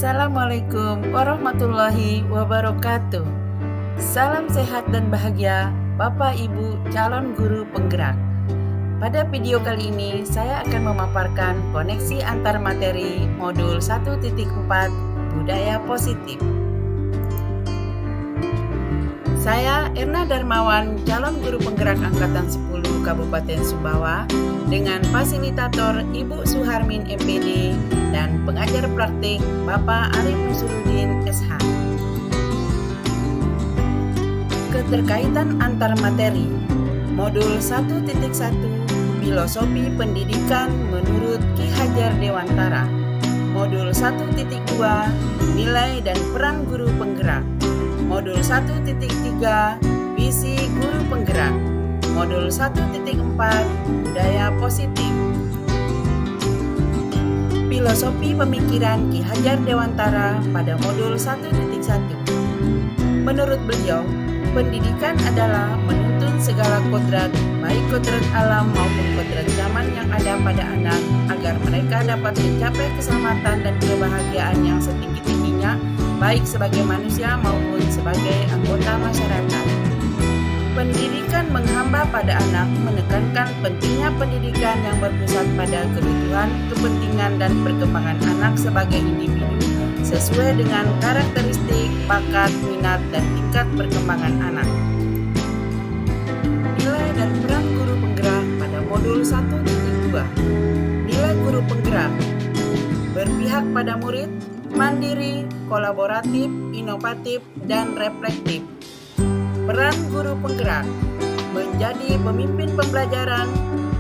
Assalamualaikum warahmatullahi wabarakatuh. Salam sehat dan bahagia Bapak Ibu calon guru penggerak. Pada video kali ini saya akan memaparkan koneksi antar materi modul 1.4 Budaya Positif. Saya Erna Darmawan, calon guru penggerak Angkatan 10 Kabupaten Sumbawa, dengan fasilitator Ibu Suharmin MPD dan pengajar praktik Bapak Arif Nusuruddin SH. Keterkaitan antar materi modul 1.1 Filosofi Pendidikan menurut Ki Hajar Dewantara, modul 1.2 Nilai dan Peran Guru Penggerak, modul 1.3 Visi Guru Penggerak, modul 1.4 Budaya Positif. Filosofi Pemikiran Ki Hajar Dewantara pada modul 1.1. Menurut beliau, pendidikan adalah menuntun segala kodrat, baik kodrat alam maupun kodrat zaman yang ada pada anak, agar mereka dapat mencapai keselamatan dan kebahagiaan yang setinggi-tingginya, baik sebagai manusia maupun sebagai anggota masyarakat. Pendidikan menghamba pada anak menekankan pentingnya pendidikan yang berpusat pada kebutuhan, kepentingan, dan perkembangan anak sebagai individu sesuai dengan karakteristik, bakat, minat, dan tingkat perkembangan anak. Nilai dan peran guru penggerak pada modul 1.2. Nilai guru penggerak: berpihak pada murid, mandiri, kolaboratif, inovatif, dan reflektif. Peran guru penggerak: menjadi pemimpin pembelajaran,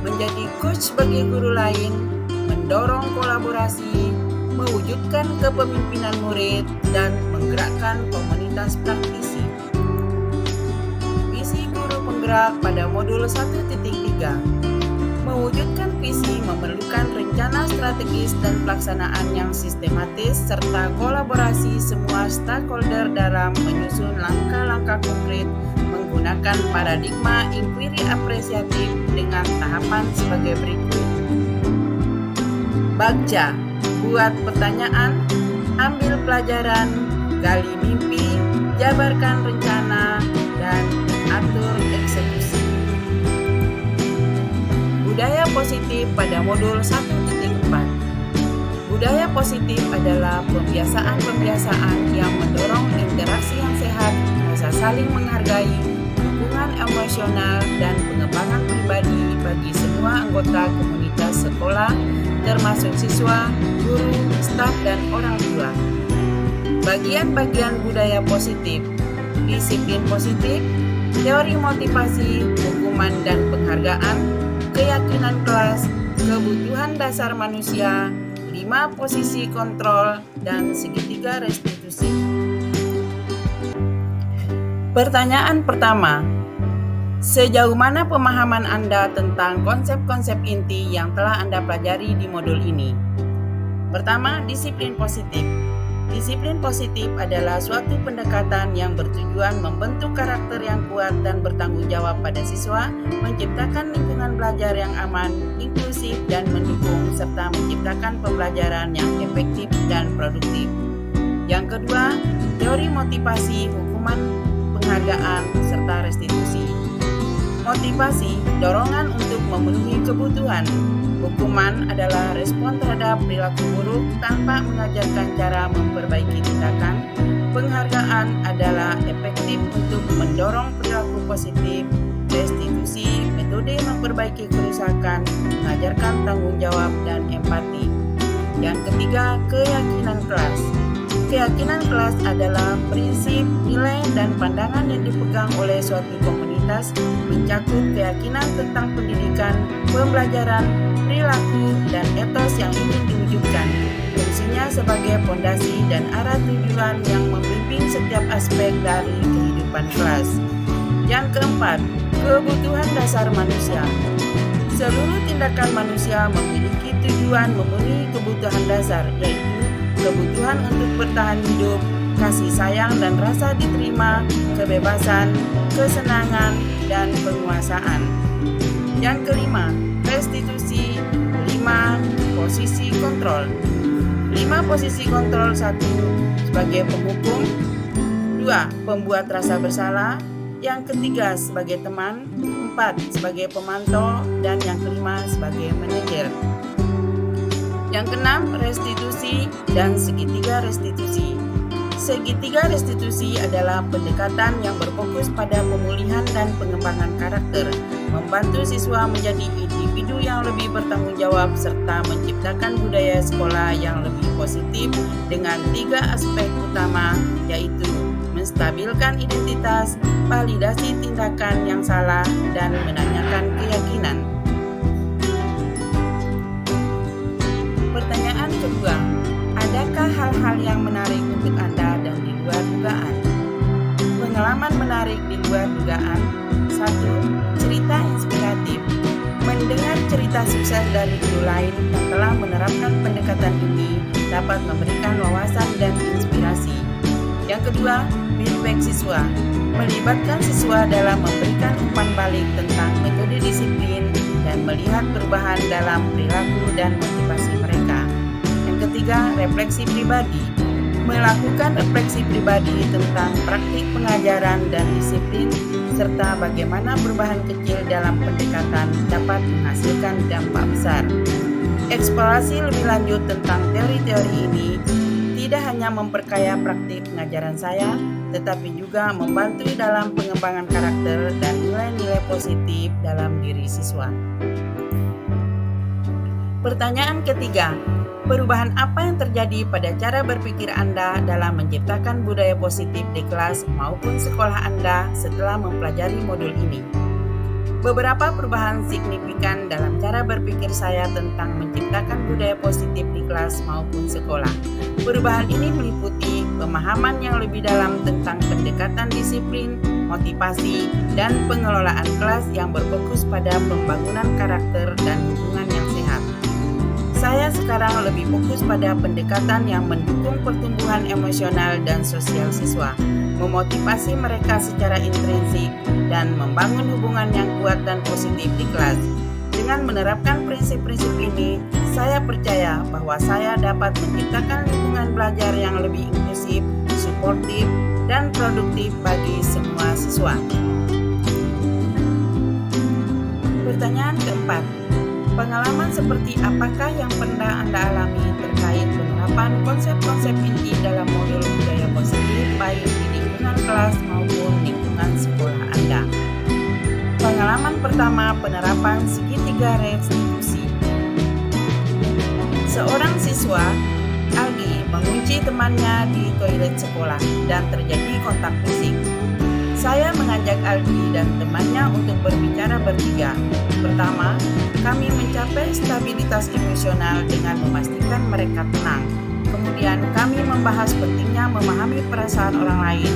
menjadi coach bagi guru lain, mendorong kolaborasi, mewujudkan kepemimpinan murid, dan menggerakkan komunitas praktisi. Visi guru penggerak pada modul 1.3. Mewujudkan visi memerlukan rencana strategis dan pelaksanaan yang sistematis serta kolaborasi semua stakeholder dalam menyusun langkah-langkah konkret menggunakan paradigma inquiry apresiatif dengan tahapan sebagai berikut. Baca, buat pertanyaan, ambil pelajaran, gali mimpi, jabarkan rencana, dan atur eksekusi. Budaya positif pada modul 1.4. Budaya positif adalah pembiasaan-pembiasaan yang mendorong interaksi yang sehat, rasa saling menghargai, dukungan emosional, dan pengembangan pribadi bagi semua anggota komunitas sekolah, termasuk siswa, guru, staf, dan orang tua. Bagian-bagian budaya positif: disiplin positif, teori motivasi, hukuman dan penghargaan, keyakinan kelas, kebutuhan dasar manusia, 5 posisi kontrol, dan segitiga restitusi. Pertanyaan pertama: sejauh mana pemahaman Anda tentang konsep-konsep inti yang telah Anda pelajari di modul ini? Pertama, disiplin positif. Disiplin positif adalah suatu pendekatan yang bertujuan membentuk karakter yang kuat dan bertanggung jawab pada siswa, menciptakan lingkungan belajar yang aman, inklusif, dan mendukung, serta menciptakan pembelajaran yang efektif dan produktif. Yang kedua, teori motivasi, hukuman, penghargaan, serta restitusi. Motivasi, dorongan untuk memenuhi kebutuhan. Hukuman adalah respon terhadap perilaku buruk tanpa mengajarkan cara memperbaiki tindakan. Penghargaan adalah efektif untuk mendorong perilaku positif. Restitusi, metode memperbaiki kerusakan, mengajarkan tanggung jawab dan empati. Yang ketiga, keyakinan kelas. Keyakinan kelas adalah prinsip, nilai, dan pandangan yang dipegang oleh suatu komunitas, mencakup keyakinan tentang pendidikan, pembelajaran, perilaku, dan etos yang ingin diwujudkan. Fungsinya sebagai fondasi dan arah tujuan yang membimbing setiap aspek dari kehidupan kelas. Yang keempat, kebutuhan dasar manusia. Seluruh tindakan manusia memiliki tujuan memenuhi kebutuhan dasar, yaitu kebutuhan untuk bertahan hidup, kasih sayang dan rasa diterima, kebebasan, kesenangan, dan penguasaan. Yang kelima, restitusi. 5. Posisi kontrol. 5 posisi kontrol. 1 sebagai penghukum, 2 pembuat rasa bersalah, yang ketiga sebagai teman, 4 sebagai pemantau, dan yang kelima sebagai manajer. Yang keenam, restitusi dan segitiga restitusi. Segitiga restitusi adalah pendekatan yang berfokus pada pemulihan dan pengembangan karakter, membantu siswa menjadi individu yang lebih bertanggung jawab, serta menciptakan budaya sekolah yang lebih positif dengan 3 aspek utama, yaitu menstabilkan identitas, validasi tindakan yang salah, dan menanyakan keyakinan. Pertanyaan kedua, adakah hal-hal yang menarik untuk Anda dan di luar dugaan? Pengalaman menarik di luar dugaan. 1. Cerita inspiratif. Mendengar cerita sukses dari guru lain yang telah menerapkan pendekatan ini dapat memberikan wawasan dan inspirasi. Yang kedua, feedback siswa. Melibatkan siswa dalam memberikan umpan balik tentang metode disiplin dan melihat perubahan dalam perilaku dan motivasi mereka. Yang ketiga, refleksi pribadi. Melakukan refleksi pribadi tentang praktik pengajaran dan disiplin, serta bagaimana perubahan kecil dalam pendekatan dapat menghasilkan dampak besar. Eksplorasi lebih lanjut tentang teori-teori ini tidak hanya memperkaya praktik pengajaran saya, tetapi juga membantu dalam pengembangan karakter dan nilai-nilai positif dalam diri siswa. Pertanyaan ketiga, perubahan apa yang terjadi pada cara berpikir Anda dalam menciptakan budaya positif di kelas maupun sekolah Anda setelah mempelajari modul ini? Beberapa perubahan signifikan dalam cara berpikir saya tentang menciptakan budaya positif di kelas maupun sekolah. Perubahan ini meliputi pemahaman yang lebih dalam tentang pendekatan disiplin, motivasi, dan pengelolaan kelas yang berfokus pada pembangunan karakter dan hubungan yang sehat. Saya sekarang lebih fokus pada pendekatan yang mendukung pertumbuhan emosional dan sosial siswa, memotivasi mereka secara intrinsik, dan membangun hubungan yang kuat dan positif di kelas. Dengan menerapkan prinsip-prinsip ini, saya percaya bahwa saya dapat menciptakan lingkungan belajar yang lebih inklusif, suportif, dan produktif bagi semua siswa. Pertanyaan keempat, pengalaman seperti apakah yang pernah Anda alami terkait penerapan konsep-konsep inti dalam modul budaya positif baik di lingkungan kelas maupun lingkungan sekolah Anda? Pengalaman pertama, penerapan segitiga restitusi. Seorang siswa, Algi, mengunci temannya di toilet sekolah dan terjadi kontak fisik. Saya mengajak Algi dan temannya untuk berbicara bertiga. Pertama, kami mencapai stabilitas emosional dengan memastikan mereka tenang. Kemudian kami membahas pentingnya memahami perasaan orang lain,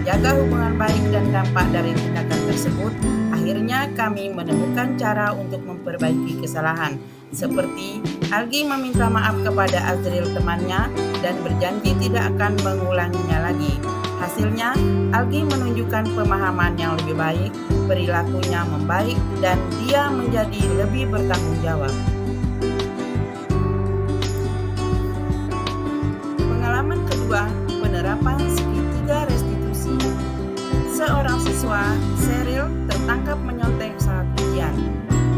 menjaga hubungan baik dan dampak dari tindakan tersebut. Akhirnya kami menemukan cara untuk memperbaiki kesalahan, seperti Algi meminta maaf kepada Azril temannya dan berjanji tidak akan mengulanginya lagi. Hasilnya, Algi menunjukkan pemahaman yang lebih baik, perilakunya membaik, dan dia menjadi lebih bertanggung jawab. Pengalaman kedua, penerapan segitiga restitusi. Seorang siswa, Sheryl, tertangkap menyontek saat ujian.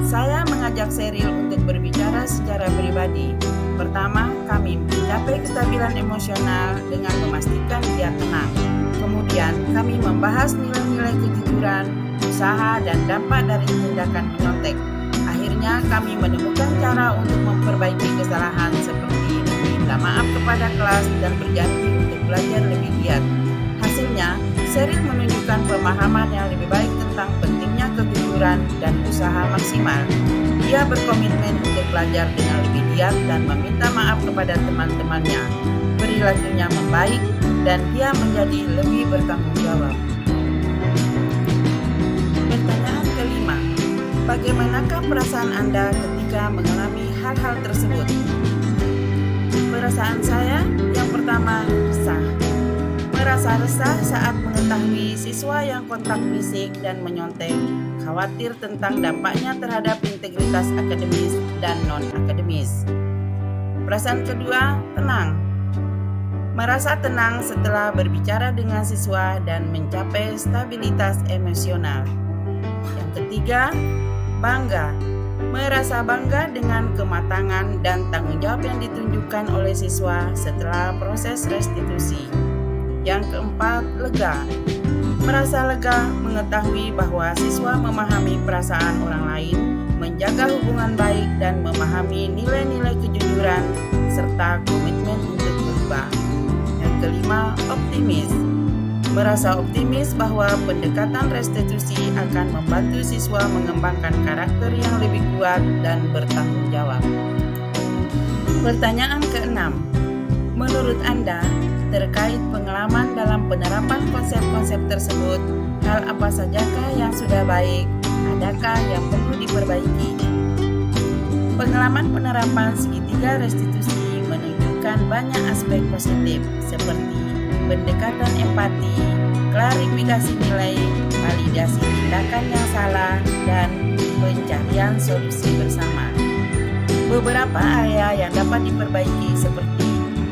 Saya mengajak Sheryl untuk berbicara secara pribadi. Pertama, kami mencapai kestabilan emosional dengan memastikan dia tenang. Kemudian, kami membahas nilai-nilai kejujuran, usaha, dan dampak dari tindakan menyontek. Akhirnya, kami menemukan cara untuk memperbaiki kesalahan seperti meminta maaf kepada kelas dan berjanji untuk belajar lebih giat. Hasilnya, Sheryl menunjukkan pemahaman yang lebih baik tentang pentingnya kejujuran dan usaha maksimal. Dia berkomitmen untuk belajar dengan lebih giat dan meminta maaf kepada teman-temannya. Perilakunya membaik dan dia menjadi lebih bertanggung jawab. Pertanyaan kelima, bagaimanakah perasaan Anda ketika mengalami hal-hal tersebut? Perasaan saya yang pertama, resah. Merasa resah saat mengetahui siswa yang kontak fisik dan menyontek, khawatir tentang dampaknya terhadap integritas akademis dan non-akademis. Perasaan kedua, tenang. Merasa tenang setelah berbicara dengan siswa dan mencapai stabilitas emosional. Yang ketiga, bangga. Merasa bangga dengan kematangan dan tanggung jawab yang ditunjukkan oleh siswa setelah proses restitusi. Yang keempat, lega. Merasa lega mengetahui bahwa siswa memahami perasaan orang lain, menjaga hubungan baik, dan memahami nilai-nilai kejujuran serta komitmen untuk berubah. Yang kelima, optimis. Merasa optimis bahwa pendekatan restitusi akan membantu siswa mengembangkan karakter yang lebih kuat dan bertanggung jawab. Pertanyaan keenam, menurut Anda, terkait pengalaman dalam penerapan konsep-konsep tersebut, hal apa sajakah yang sudah baik, adakah yang perlu diperbaiki? Pengalaman penerapan segitiga restitusi menunjukkan banyak aspek positif seperti pendekatan empati, klarifikasi nilai, validasi tindakan yang salah, dan pencarian solusi bersama. Beberapa area yang dapat diperbaiki seperti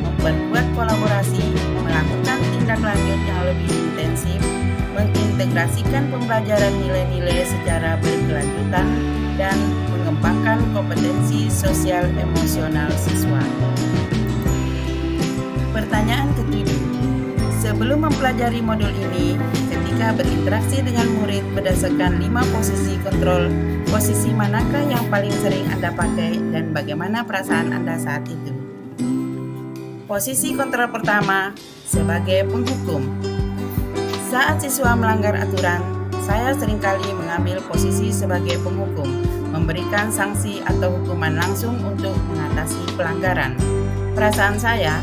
memperkuat kolaborasi, melakukan tindak lanjut yang lebih intensif, mengintegrasikan pembelajaran nilai-nilai secara berkelanjutan, dan mengembangkan kompetensi sosial emosional siswa. Pertanyaan ketujuh, sebelum mempelajari modul ini, ketika berinteraksi dengan murid berdasarkan 5 posisi kontrol, posisi manakah yang paling sering Anda pakai dan bagaimana perasaan Anda saat itu? Posisi kontrol pertama, sebagai penghukum. Saat siswa melanggar aturan, saya seringkali mengambil posisi sebagai penghukum, memberikan sanksi atau hukuman langsung untuk mengatasi pelanggaran. Perasaan saya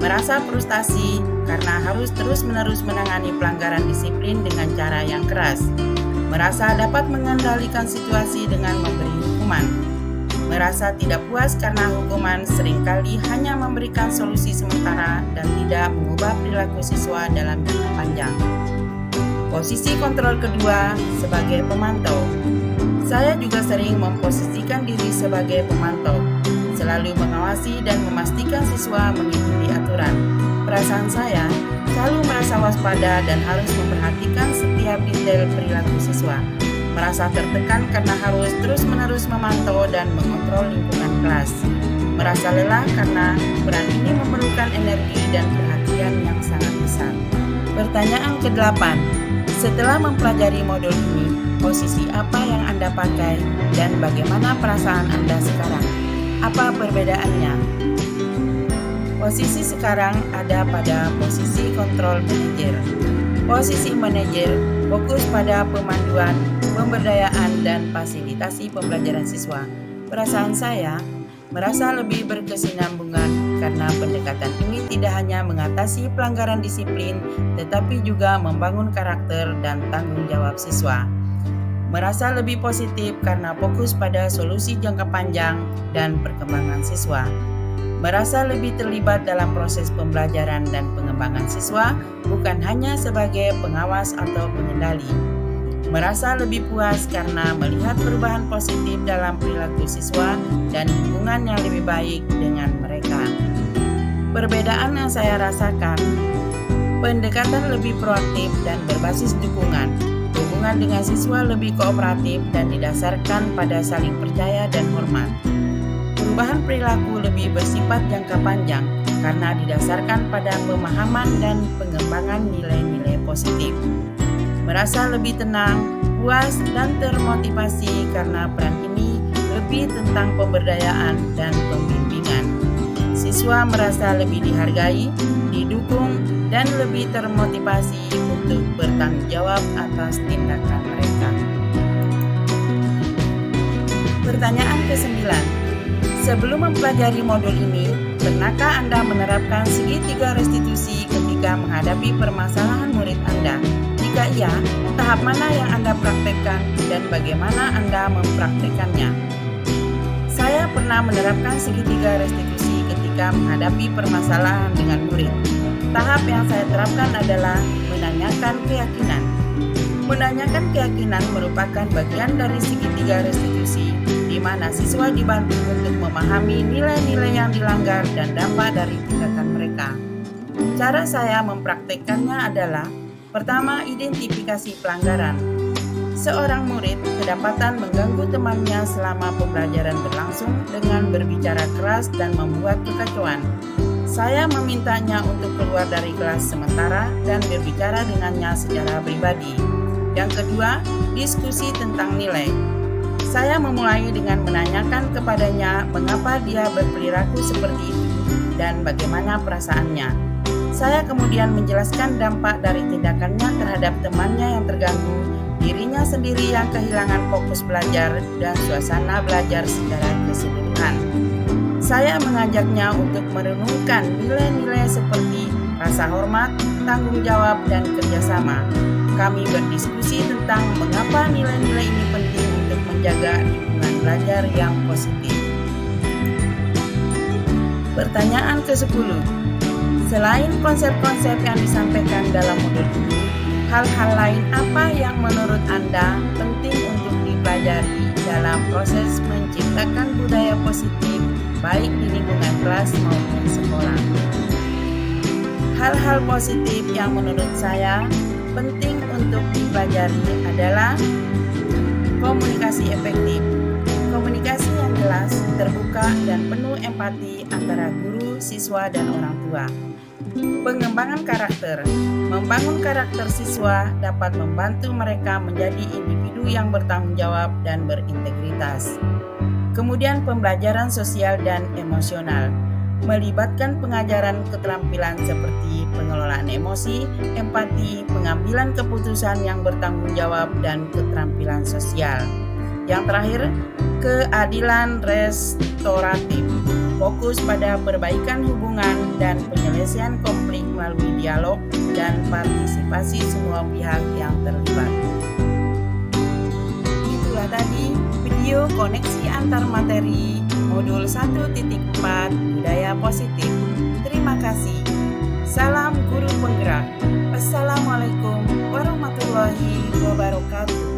merasa frustasi karena harus terus-menerus menangani pelanggaran disiplin dengan cara yang keras. Merasa dapat mengendalikan situasi dengan memberi hukuman. Merasa tidak puas karena hukuman seringkali hanya memberikan solusi sementara dan tidak mengubah perilaku siswa dalam jangka panjang. Posisi kontrol kedua, sebagai pemantau. Saya juga sering memposisikan diri sebagai pemantau, selalu mengawasi dan memastikan siswa mengikuti aturan. Perasaan saya selalu merasa waspada dan harus memperhatikan setiap detail perilaku siswa. Merasa tertekan karena harus terus-menerus memantau dan mengontrol lingkungan kelas. Merasa lelah karena peran ini memerlukan energi dan perhatian yang sangat besar. Pertanyaan ke-8. Setelah mempelajari modul ini, posisi apa yang Anda pakai dan bagaimana perasaan Anda sekarang? Apa perbedaannya? Posisi sekarang ada pada posisi kontrol manajer. Posisi manajer fokus pada pemanduan, pemberdayaan, dan fasilitasi pembelajaran siswa. Perasaan saya merasa lebih berkesinambungan karena pendekatan ini tidak hanya mengatasi pelanggaran disiplin, tetapi juga membangun karakter dan tanggung jawab siswa. Merasa lebih positif karena fokus pada solusi jangka panjang dan perkembangan siswa. Merasa lebih terlibat dalam proses pembelajaran dan pengembangan siswa, bukan hanya sebagai pengawas atau pengendali. Merasa lebih puas karena melihat perubahan positif dalam perilaku siswa dan hubungan yang lebih baik dengan mereka. Perbedaan yang saya rasakan, pendekatan lebih proaktif dan berbasis dukungan. Hubungan dengan siswa lebih kooperatif dan didasarkan pada saling percaya dan hormat. Perubahan perilaku lebih bersifat jangka panjang karena didasarkan pada pemahaman dan pengembangan nilai-nilai positif. Merasa lebih tenang, puas, dan termotivasi karena peran ini lebih tentang pemberdayaan dan pembimbingan. Siswa merasa lebih dihargai, didukung, dan lebih termotivasi untuk bertanggung jawab atas tindakan mereka. Pertanyaan ke-9. Sebelum mempelajari modul ini, pernahkah Anda menerapkan segitiga restitusi ketika menghadapi permasalahan murid Anda? Jika iya, tahap mana yang Anda praktekkan dan bagaimana Anda mempraktekannya? Saya pernah menerapkan segitiga restitusi ketika menghadapi permasalahan dengan murid. Tahap yang saya terapkan adalah menanyakan keyakinan. Menanyakan keyakinan merupakan bagian dari segitiga restitusi, di di mana siswa dibantu untuk memahami nilai-nilai yang dilanggar dan dampak dari tindakan mereka. Cara saya mempraktekkannya adalah: pertama, identifikasi pelanggaran. Seorang murid kedapatan mengganggu temannya selama pembelajaran berlangsung dengan berbicara keras dan membuat kekacauan. Saya memintanya untuk keluar dari kelas sementara dan berbicara dengannya secara pribadi. Yang kedua, diskusi tentang nilai. Saya memulai dengan menanyakan kepadanya mengapa dia berperilaku seperti itu dan bagaimana perasaannya. Saya kemudian menjelaskan dampak dari tindakannya terhadap temannya yang terganggu, dirinya sendiri yang kehilangan fokus belajar, dan suasana belajar secara keseluruhan. Saya mengajaknya untuk merenungkan nilai-nilai seperti rasa hormat, tanggung jawab, dan kerjasama. Kami berdiskusi tentang mengapa nilai-nilai ini penting untuk menjaga lingkungan belajar yang positif. Pertanyaan ke-10. Selain konsep-konsep yang disampaikan dalam modul ini, hal-hal lain apa yang menurut Anda penting untuk dipelajari dalam proses menciptakan budaya positif baik di lingkungan kelas maupun sekolah? Hal-hal positif yang menurut saya penting untuk dipelajari adalah komunikasi efektif. Komunikasi yang jelas, terbuka, dan penuh empati antara guru, siswa, dan orang tua. Pengembangan karakter. Membangun karakter siswa dapat membantu mereka menjadi individu yang bertanggung jawab dan berintegritas. Kemudian pembelajaran sosial dan emosional. Melibatkan pengajaran keterampilan seperti pengelolaan emosi, empati, pengambilan keputusan yang bertanggung jawab, dan keterampilan sosial. Yang terakhir, keadilan restoratif. Fokus pada perbaikan hubungan dan penyelesaian konflik melalui dialog dan partisipasi semua pihak yang terlibat. Itulah tadi video koneksi antar materi modul 1.4 budaya positif. Terima kasih. Salam guru penggerak. Wassalamualaikum warahmatullahi wabarakatuh.